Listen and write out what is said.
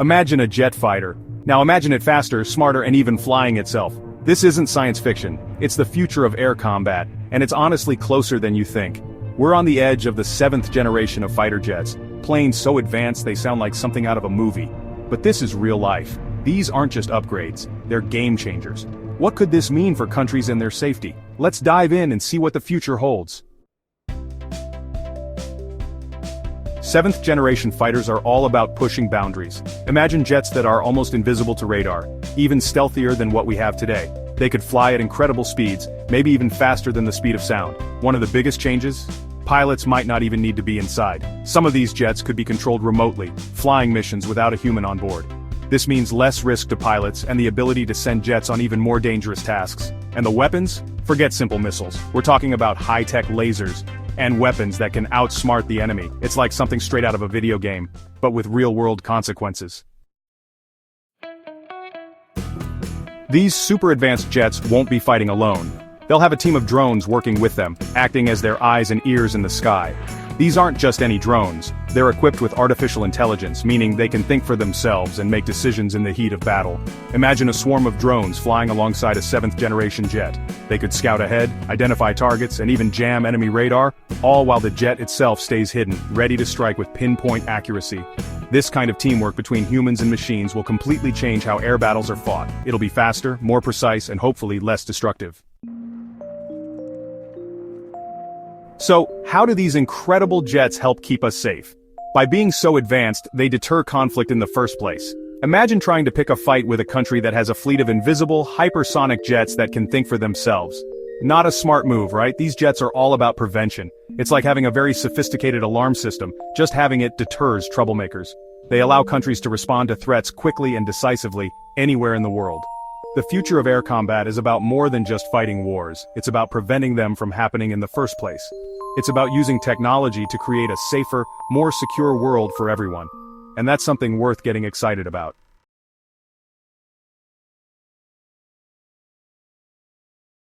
Imagine a jet fighter. Now imagine it faster, smarter, and even flying itself. This isn't science fiction, it's the future of air combat, and it's honestly closer than you think. We're on the edge of the 7th generation of fighter jets, planes so advanced they sound like something out of a movie. But this is real life. These aren't just upgrades, they're game changers. What could this mean for countries and their safety? Let's dive in and see what the future holds. 7th generation fighters are all about pushing boundaries. Imagine jets that are almost invisible to radar, even stealthier than what we have today. They could fly at incredible speeds, maybe even faster than the speed of sound. One of the biggest changes? Pilots might not even need to be inside. Some of these jets could be controlled remotely, flying missions without a human on board. This means less risk to pilots and the ability to send jets on even more dangerous tasks. And the weapons? Forget simple missiles. We're talking about high-tech lasers and weapons that can outsmart the enemy. It's like something straight out of a video game, but with real-world consequences. These super-advanced jets won't be fighting alone. They'll have a team of drones working with them, acting as their eyes and ears in the sky. These aren't just any drones, they're equipped with artificial intelligence, meaning they can think for themselves and make decisions in the heat of battle. Imagine a swarm of drones flying alongside a 7th generation jet. They could scout ahead, identify targets, and even jam enemy radar, all while the jet itself stays hidden, ready to strike with pinpoint accuracy. This kind of teamwork between humans and machines will completely change how air battles are fought. It'll be faster, more precise, and hopefully less destructive. So, how do these incredible jets help keep us safe? By being so advanced, they deter conflict in the first place. Imagine trying to pick a fight with a country that has a fleet of invisible, hypersonic jets that can think for themselves. Not a smart move, right? These jets are all about prevention. It's like having a very sophisticated alarm system, just having it deters troublemakers. They allow countries to respond to threats quickly and decisively, anywhere in the world. The future of air combat is about more than just fighting wars, it's about preventing them from happening in the first place. It's about using technology to create a safer, more secure world for everyone. And that's something worth getting excited about.